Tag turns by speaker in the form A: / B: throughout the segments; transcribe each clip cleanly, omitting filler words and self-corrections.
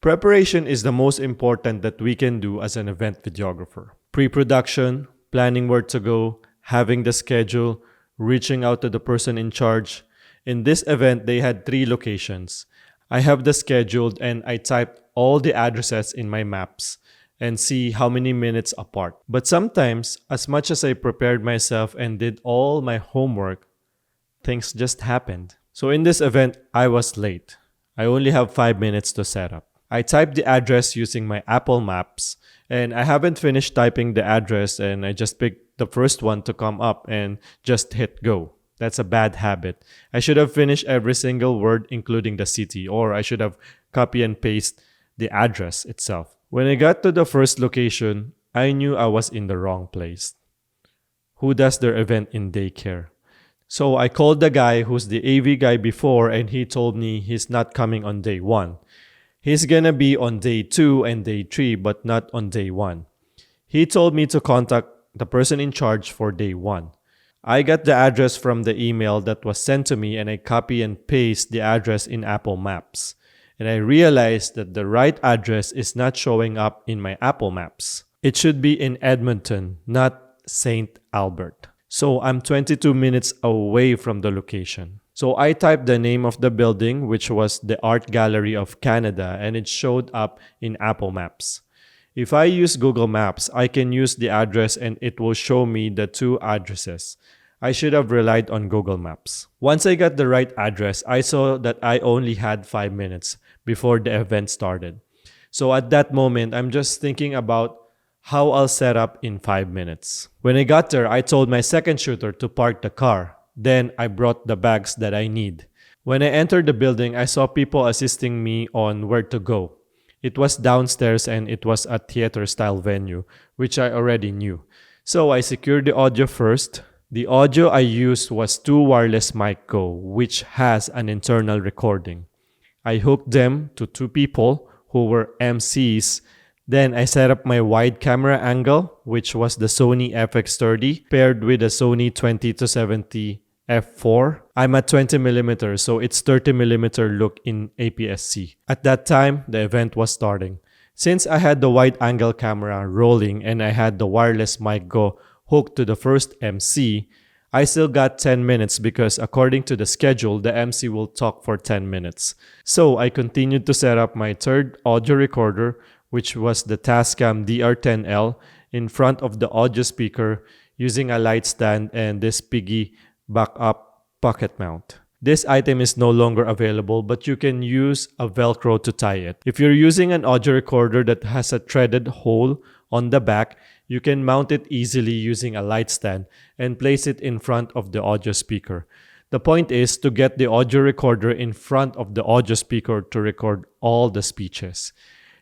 A: Preparation is the most important that we can do as an event videographer. Pre-production, planning where to go, having the schedule, reaching out to the person in charge. In this event, they had 3 locations. I have the scheduled and I typed all the addresses in my maps and see how many minutes apart. But sometimes, as much as I prepared myself and did all my homework, things just happened. So in this event, I was late. I only have 5 minutes to set up. I typed the address using my Apple Maps, and I haven't finished typing the address and I just picked the first one to come up and just hit go. That's a bad habit. I should have finished every single word including the city, or I should have copy and paste the address itself. When I got to the first location, I knew I was in the wrong place. Who does their event in daycare? So I called the guy who's the AV guy before, and he told me he's not coming on day 1. He's gonna be on day 2 and day 3, but not on day 1. He told me to contact the person in charge for day 1. I got the address from the email that was sent to me and I copy and paste the address in Apple Maps. And I realized that the right address is not showing up in my Apple Maps. It should be in Edmonton, not St. Albert. So I'm 22 minutes away from the location. So I typed the name of the building, which was the Art Gallery of Canada, and it showed up in Apple Maps. If I use Google Maps, I can use the address and it will show me the 2 addresses. I should have relied on Google Maps. Once I got the right address, I saw that I only had 5 minutes before the event started. So at that moment, I'm just thinking about how I'll set up in 5 minutes. When I got there, I told my second shooter to park the car. Then I brought the bags that I need. When I entered the building, I saw people assisting me on where to go. It was downstairs and it was a theater-style venue, which I already knew. So I secured the audio first. The audio I used was 2 wireless mic Go, which has an internal recording. I hooked them to 2 people who were MCs. Then I set up my wide camera angle, which was the Sony FX30 paired with a Sony 20-70 f4. I'm at 20mm, so it's 30mm look in APS-C. At that time, the event was starting. Since I had the wide angle camera rolling and I had the wireless mic Go hooked to the first MC, I still got 10 minutes because according to the schedule, the MC will talk for 10 minutes. So I continued to set up my third audio recorder, which was the Tascam DR10L, in front of the audio speaker using a light stand and this Piggy backup pocket mount. This item is no longer available, but you can use a Velcro to tie it. If you're using an audio recorder that has a threaded hole on the back, you can mount it easily using a light stand and place it in front of the audio speaker. The point is to get the audio recorder in front of the audio speaker to record all the speeches.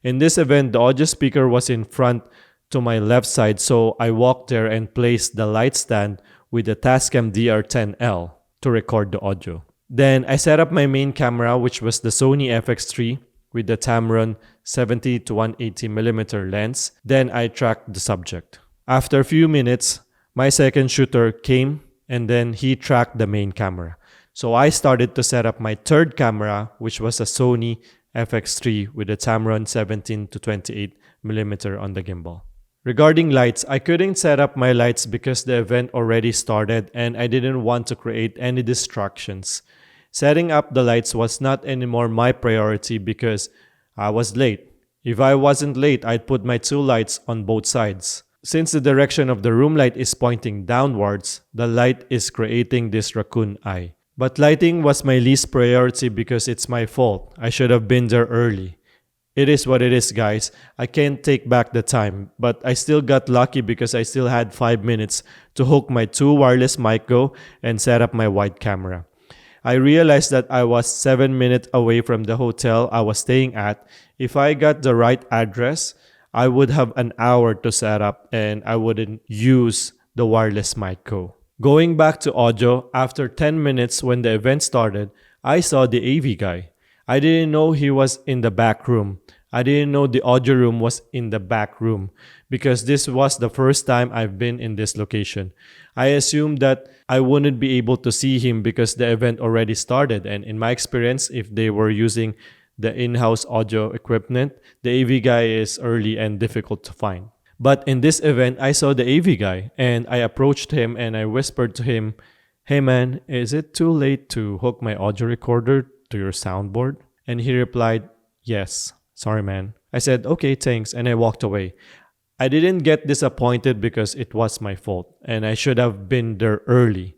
A: In this event, the audio speaker was in front to my left side, so I walked there and placed the light stand with the Tascam DR10L to record the audio. Then I set up my main camera, which was the Sony FX3 with the Tamron 70-180mm lens. Then I tracked the subject. After a few minutes, my second shooter came and then he tracked the main camera. So I started to set up my third camera, which was a Sony FX3 with a Tamron 17-28mm on the gimbal. Regarding lights, I couldn't set up my lights because the event already started and I didn't want to create any distractions. Setting up the lights was not anymore my priority because I was late. If I wasn't late, I'd put my 2 lights on both sides. Since the direction of the room light is pointing downwards, the light is creating this raccoon eye. But lighting was my least priority because it's my fault. I should have been there early. It is what it is, guys. I can't take back the time, but I still got lucky because I still had 5 minutes to hook my 2 wireless mic Go and set up my wide camera. I realized that I was 7 minutes away from the hotel I was staying at. If I got the right address, I would have an hour to set up and I wouldn't use the wireless mic Go. Going back to audio, after 10 minutes when the event started, I saw the AV guy. I didn't know he was in the back room. I didn't know the audio room was in the back room because this was the first time I've been in this location. I assumed that I wouldn't be able to see him because the event already started, and in my experience, if they were using the in-house audio equipment, the AV guy is early and difficult to find. But in this event, I saw the AV guy and I approached him and I whispered to him, "Hey man, is it too late to hook my audio recorder to your soundboard?" And he replied, "Yes, sorry man." I said, "Okay, thanks," and I walked away. I didn't get disappointed because it was my fault and I should have been there early.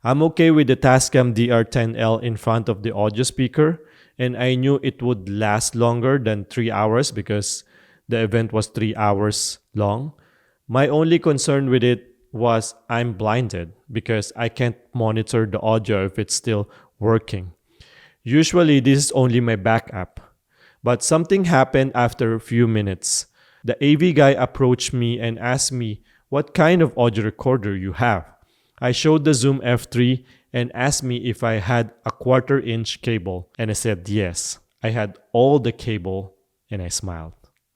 A: I'm okay with the Tascam DR10L in front of the audio speaker, and I knew it would last longer than 3 hours because the event was 3 hours long. My only concern with it was I'm blinded because I can't monitor the audio if it's still working. Usually this is only my backup, but something happened after a few minutes. The AV guy approached me and asked me what kind of audio recorder you have. I showed the Zoom F3 and asked me if I had a 1/4-inch cable, and I said yes. I had all the cable and I smiled.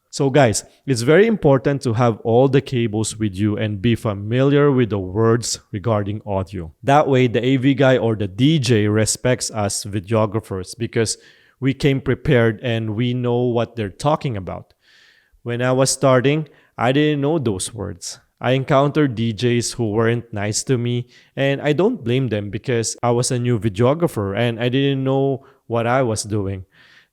A: So guys, it's very important to have all the cables with you and be familiar with the words regarding audio. That way the AV guy or the DJ respects us videographers because we came prepared and we know what they're talking about. When I was starting, I didn't know those words. I encountered DJs who weren't nice to me, and I don't blame them because I was a new videographer and I didn't know what I was doing.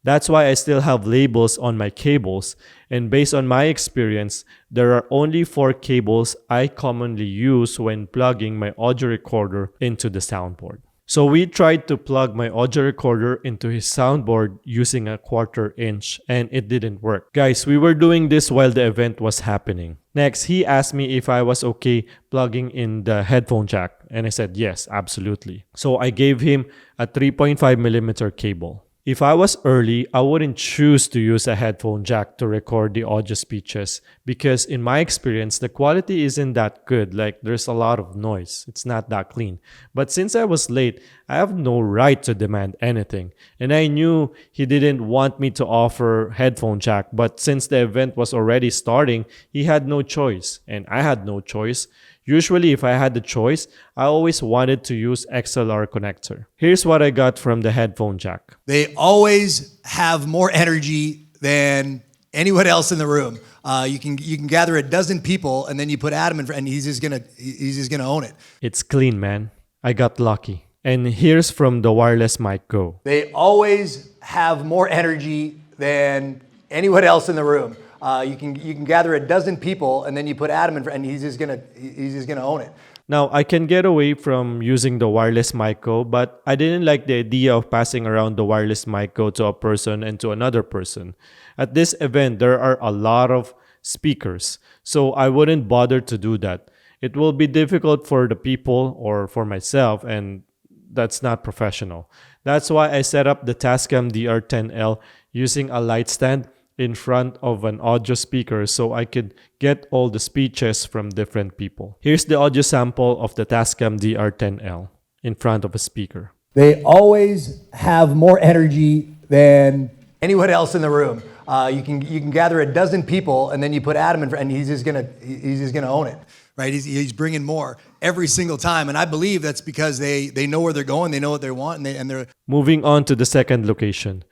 A: That's why I still have labels on my cables, and based on my experience, there are only 4 cables I commonly use when plugging my audio recorder into the soundboard. So we tried to plug my audio recorder into his soundboard using a 1/4-inch and it didn't work. Guys, we were doing this while the event was happening. Next, he asked me if I was okay plugging in the headphone jack and I said yes, absolutely. So I gave him a 3.5mm cable. If I was early, I wouldn't choose to use a headphone jack to record the audio speeches because in my experience, the quality isn't that good. Like there's a lot of noise. It's not that clean. But since I was late, I have no right to demand anything. And I knew he didn't want me to offer headphone jack, but since the event was already starting, he had no choice and I had no choice. Usually, if I had the choice, I always wanted to use XLR connector. Here's what I got from the headphone jack.
B: They always have more energy than anyone else in the room. You can gather a dozen people, and then you put Adam in front, and he's just gonna own it.
A: It's clean, man. I got lucky. And here's from the wireless mic go.
B: They always have more energy than anyone else in the room. You can gather a dozen people, and then you put Adam in front, and he's just gonna own it.
A: Now, I can get away from using the wireless mic go, but I didn't like the idea of passing around the wireless mic go to a person and to another person. At this event, there are a lot of speakers, so I wouldn't bother to do that. It will be difficult for the people or for myself, and that's not professional. That's why I set up the Tascam DR10L using a light stand in front of an audio speaker so I could get all the speeches from different people. Here's the audio sample of the Tascam DR10L in front of a speaker.
B: They always have more energy than anyone else in the room. You can gather a dozen people, and then you put Adam in front, and he's just gonna own it. Right? He's bringing more every single time, and I believe that's because they know where they're going, they know what they want, and they're
A: Moving on to the second location.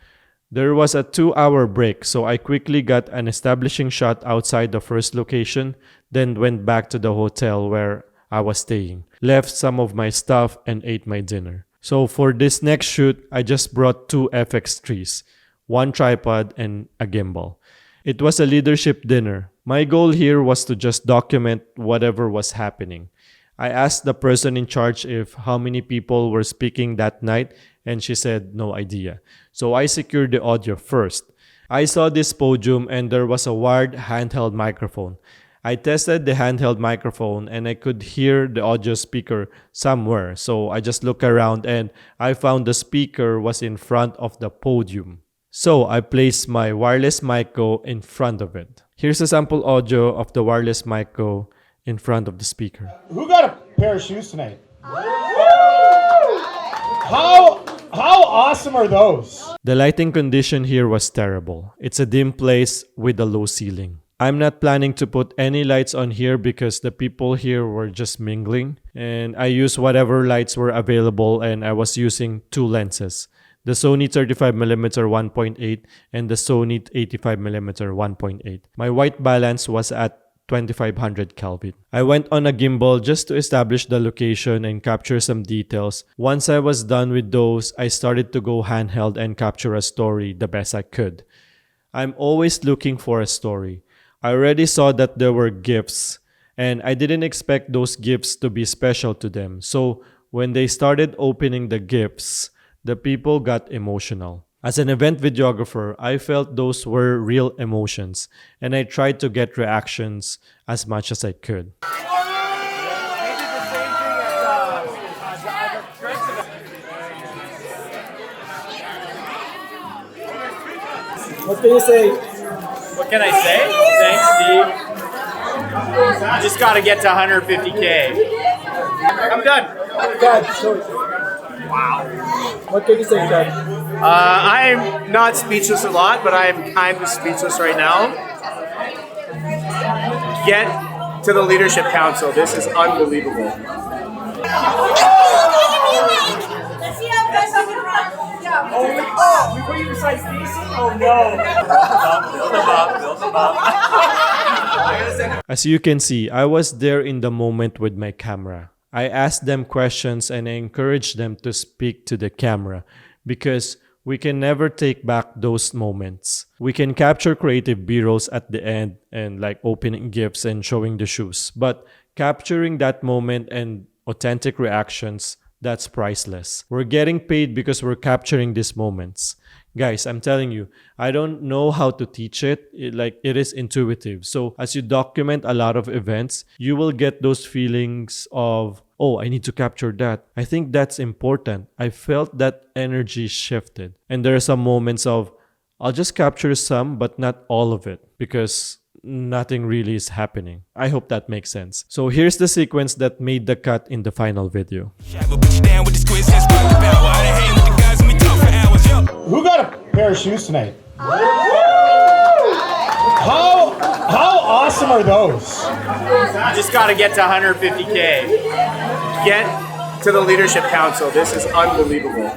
A: There was a 2-hour break, so I quickly got an establishing shot outside the first location, then went back to the hotel where I was staying, left some of my stuff, and ate my dinner. So for this next shoot, I just brought 2 FX3s, 1 tripod, and a gimbal. It was a leadership dinner. My goal here was to just document whatever was happening. I asked the person in charge if how many people were speaking that night, and she said no idea. So I secured the audio first. I saw this podium and there was a wired handheld microphone. I tested the handheld microphone and I could hear the audio speaker somewhere. So I just looked around and I found the speaker was in front of the podium. So I placed my wireless mic go in front of it. Here's a sample audio of the wireless mic go in front of the speaker.
C: Who got a pair of shoes tonight? How awesome are those?
A: The lighting condition here was terrible. It's a dim place with a low ceiling. I'm not planning to put any lights on here because the people here were just mingling, and I used whatever lights were available and I was using 2 lenses. the Sony 35mm 1.8 and the Sony 85mm 1.8. My white balance was at 2500 Kelvin. I went on a gimbal just to establish the location and capture some details. Once I was done with those, I started to go handheld and capture a story the best I could. I'm always looking for a story. I already saw that there were gifts, and I didn't expect those gifts to be special to them. So when they started opening the gifts, the people got emotional. As an event videographer, I felt those were real emotions, and I tried to get reactions as much as I could.
C: What can you say?
D: What can I say? Thanks, Steve. You just got to get to 150K. I'm done.
C: Chad, sorry. Wow. What can you say, Chad?
D: I'm not speechless a lot, but I'm kind of speechless right now. Get to the Leadership Council. This is unbelievable.
C: Oh, we put you beside Stacy? Oh no.
D: Build them up.
A: As you can see, I was there in the moment with my camera. I asked them questions and I encouraged them to speak to the camera because we can never take back those moments. We can capture creative B-rolls at the end and like opening gifts and showing the shoes. But capturing that moment and authentic reactions, that's priceless. We're getting paid because we're capturing these moments. Guys, I'm telling you, I don't know how to teach it. It is intuitive. So as you document a lot of events, you will get those feelings of, oh, I need to capture that. I think that's important. I felt that energy shifted. And there are some moments of, I'll just capture some, but not all of it because nothing really is happening. I hope that makes sense. So here's the sequence that made the cut in the final video.
C: Who got a pair of shoes tonight? How awesome are those?
D: You just got to get to 150K. Get to the Leadership Council. This is unbelievable.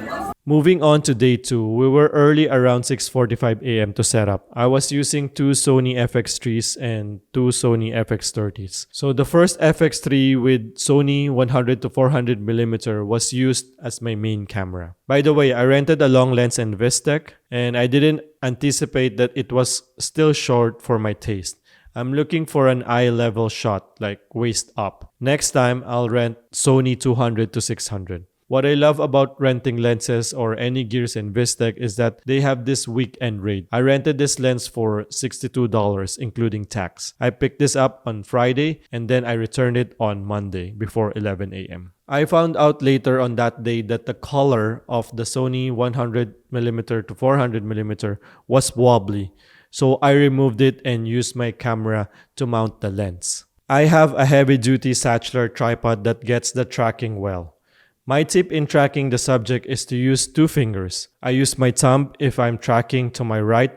A: Moving on to day 2, we were early around 6:45 a.m. to set up. I was using 2 Sony FX3s and 2 Sony FX30s. So the first FX3 with Sony 100 to 400mm was used as my main camera. By the way, I rented a long lens and Vistec, and I didn't anticipate that it was still short for my taste. I'm looking for an eye level shot, like waist up. Next time, I'll rent Sony 200 to 600. What I love about renting lenses or any gears in Vistec is that they have this weekend rate. I rented this lens for $62, including tax. I picked this up on Friday and then I returned it on Monday before 11 a.m. I found out later on that day that the color of the Sony 100mm to 400mm was wobbly. So I removed it and used my camera to mount the lens. I have a heavy-duty satchel tripod that gets the tracking well. My tip in tracking the subject is to use 2 fingers. I use my thumb if I'm tracking to my right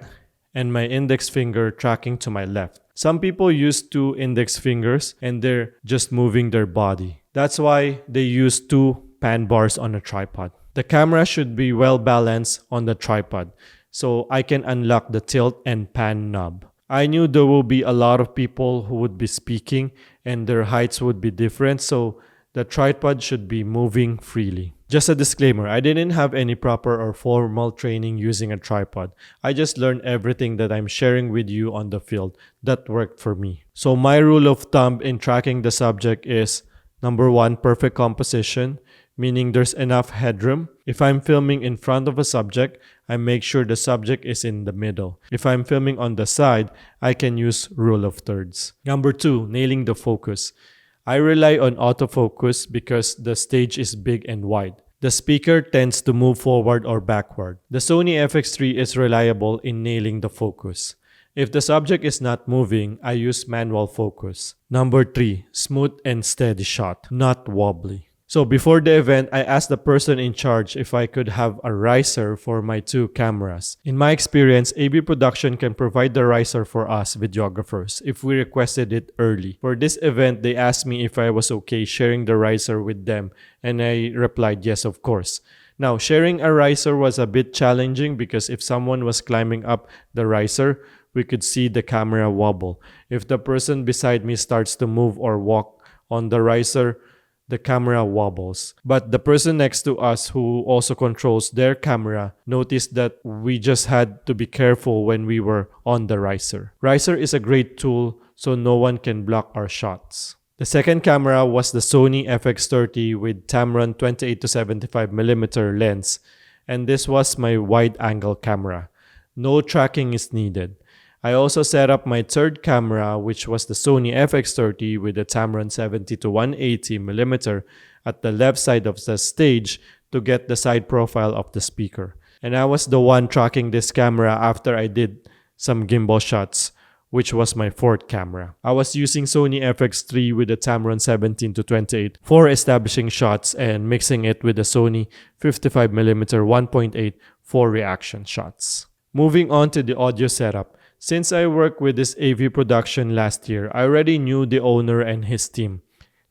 A: and my index finger tracking to my left. Some people use 2 index fingers and they're just moving their body. That's why they use 2 pan bars on a tripod. The camera should be well balanced on the tripod so I can unlock the tilt and pan knob. I knew there will be a lot of people who would be speaking and their heights would be different, so the tripod should be moving freely. Just a disclaimer, I didn't have any proper or formal training using a tripod. I just learned everything that I'm sharing with you on the field. That worked for me. So my rule of thumb in tracking the subject is, number 1, perfect composition, meaning there's enough headroom. If I'm filming in front of a subject, I make sure the subject is in the middle. If I'm filming on the side, I can use rule of thirds. Number 2, nailing the focus. I rely on autofocus because the stage is big and wide. The speaker tends to move forward or backward. The Sony FX3 is reliable in nailing the focus. If the subject is not moving, I use manual focus. Number 3, smooth and steady shot, not wobbly. So before the event, I asked the person in charge if I could have a riser for my 2 cameras. In my experience, AB Production can provide the riser for us videographers if we requested it early. For this event, they asked me if I was okay sharing the riser with them and I replied yes, of course. Now, sharing a riser was a bit challenging because if someone was climbing up the riser, we could see the camera wobble. If the person beside me starts to move or walk on the riser, the camera wobbles. But the person next to us who also controls their camera noticed that we just had to be careful when we were on the riser. Riser is a great tool so no one can block our shots. The second camera was the Sony FX30 with Tamron 28-75mm lens, and this was my wide-angle camera. No tracking is needed. I also set up my third camera, which was the Sony FX30 with the Tamron 70-180mm at the left side of the stage to get the side profile of the speaker. And I was the one tracking this camera after I did some gimbal shots, which was my fourth camera. I was using Sony FX3 with the Tamron 17-28 for establishing shots and mixing it with the Sony 55mm 1.8 for reaction shots. Moving on to the audio setup. Since I worked with this AV production last year, I already knew the owner and his team.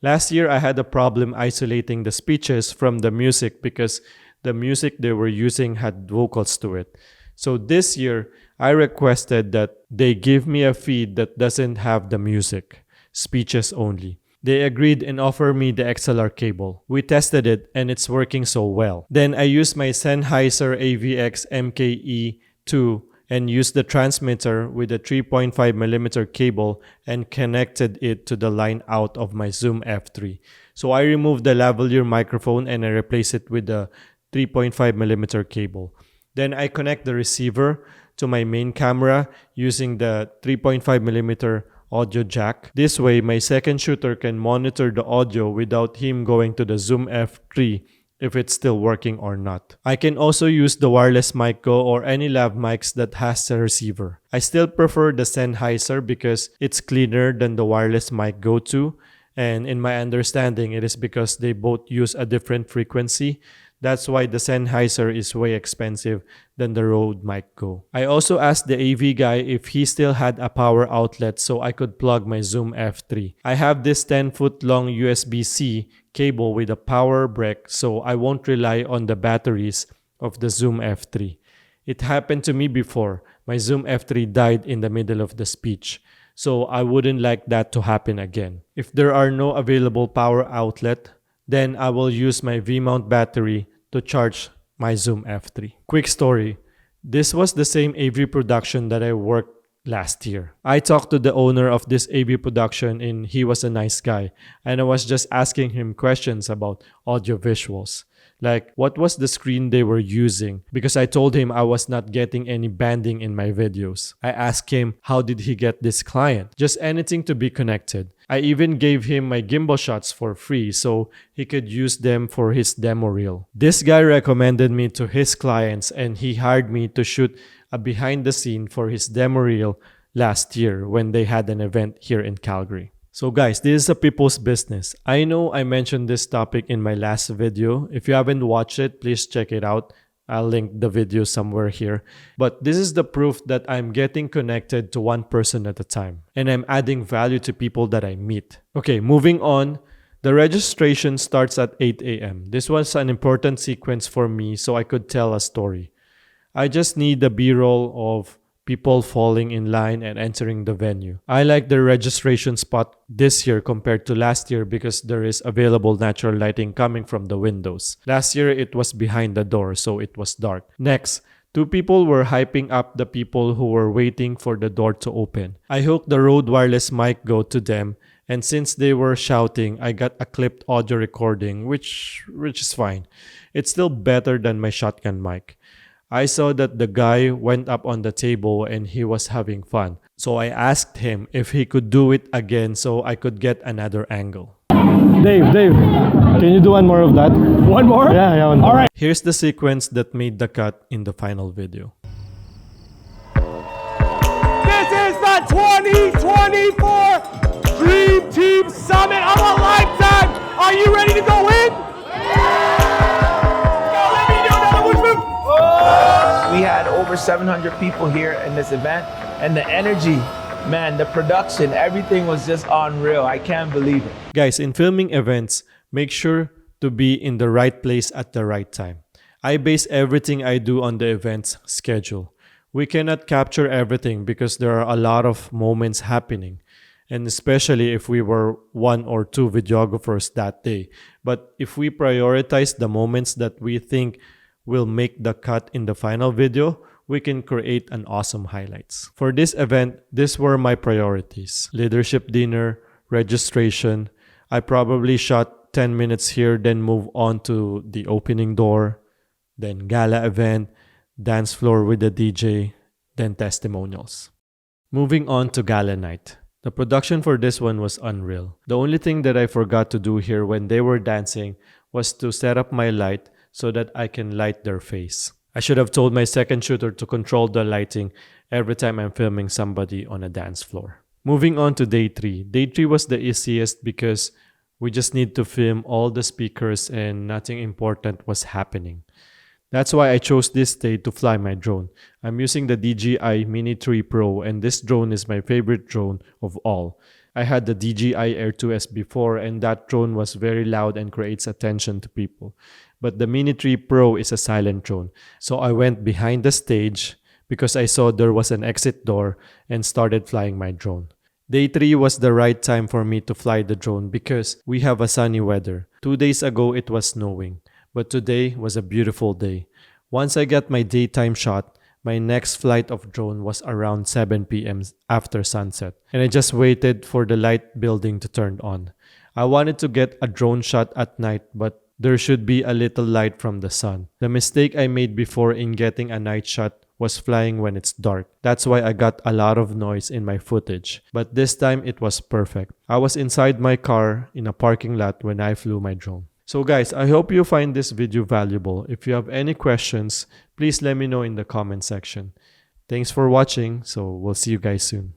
A: Last year, I had a problem isolating the speeches from the music because the music they were using had vocals to it. So this year, I requested that they give me a feed that doesn't have the music, speeches only. They agreed and offered me the XLR cable. We tested it and it's working so well. Then I used my Sennheiser AVX MKE2 and used the transmitter with a 3.5mm cable and connected it to the line out of my Zoom F3. So I removed the lavalier microphone and I replaced it with the 3.5mm cable. Then I connect the receiver to my main camera using the 3.5mm audio jack. This way, my second shooter can monitor the audio without him going to the Zoom F3 if it's still working or not. I can also use the wireless mic go or any lav mics that has a receiver. I still prefer the Sennheiser because it's cleaner than the wireless mic go 2, and in my understanding it is because they both use a different frequency. That's why the Sennheiser is way expensive than the Rode Mic Go. I also asked the AV guy if he still had a power outlet so I could plug my Zoom F3. I have this 10-foot long USB-C cable with a power brick so I won't rely on the batteries of the Zoom F3. It happened to me before. My Zoom F3 died in the middle of the speech. So I wouldn't like that to happen again. If there are no available power outlet, then I will use my V-mount battery to charge my Zoom F3. Quick story. This was the same AV production that I worked last year. I talked to the owner of this AV production and he was a nice guy. And I was just asking him questions about audio visuals. Like, what was the screen they were using? Because I told him I was not getting any banding in my videos. I asked him, how did he get this client? Just anything to be connected. I even gave him my gimbal shots for free so he could use them for his demo reel. This guy recommended me to his clients and he hired me to shoot a behind the scene for his demo reel last year when they had an event here in Calgary. So guys, this is a people's business. I know I mentioned this topic in my last video. If you haven't watched it, please check it out. I'll link the video somewhere here. But this is the proof that I'm getting connected to one person at a time. And I'm adding value to people that I meet. Okay, moving on. The registration starts at 8 a.m. This was an important sequence for me so I could tell a story. I just need the B-roll of people falling in line and entering the venue. I like the registration spot this year compared to last year because there is available natural lighting coming from the windows. Last year, it was behind the door, so it was dark. Next, two people were hyping up the people who were waiting for the door to open. I hooked the Rode wireless mic go to them, and since they were shouting, I got a clipped audio recording, which is fine. It's still better than my shotgun mic. I saw that the guy went up on the table and he was having fun. So I asked him if he could do it again so I could get another angle. Dave, can you do one more of that?
C: One more?
A: Yeah, one more.
C: All right.
A: Here's the sequence that made the cut in the final video.
C: This is the 2024 Dream Team Summit of a lifetime. Are you ready to go in?
E: We had over 700 people here in this event, and the energy, man, the production, everything was just unreal. I can't believe it.
A: Guys, in filming events, make sure to be in the right place at the right time. I base everything I do on the event's schedule. We cannot capture everything because there are a lot of moments happening, and especially if we were one or two videographers that day. But if we prioritize the moments that we think will make the cut in the final video, we can create an awesome highlights. For this event, these were my priorities: leadership dinner, registration. I probably shot 10 minutes here, then move on to the opening door, then gala event, dance floor with the DJ, then testimonials. Moving on to gala night. The production for this one was unreal. The only thing that I forgot to do here when they were dancing was to set up my light so that I can light their face. I should have told my second shooter to control the lighting every time I'm filming somebody on a dance floor. Moving on to day 3. Day 3 was the easiest because we just need to film all the speakers and nothing important was happening. That's why I chose this day to fly my drone. I'm using the DJI Mini 3 Pro, and this drone is my favorite drone of all. I had the DJI Air 2S before, and that drone was very loud and creates attention to people. But the Mini 3 Pro is a silent drone. So I went behind the stage because I saw there was an exit door and started flying my drone. Day 3 was the right time for me to fly the drone because we have a sunny weather. 2 days ago it was snowing, but today was a beautiful day. Once I got my daytime shot, my next flight of drone was around 7 p.m. after sunset, and I just waited for the light building to turn on. I wanted to get a drone shot at night, but there should be a little light from the sun. The mistake I made before in getting a night shot was flying when it's dark. That's why I got a lot of noise in my footage. But this time it was perfect. I was inside my car in a parking lot when I flew my drone. So guys, I hope you find this video valuable. If you have any questions, please let me know in the comment section. Thanks for watching, so we'll see you guys soon.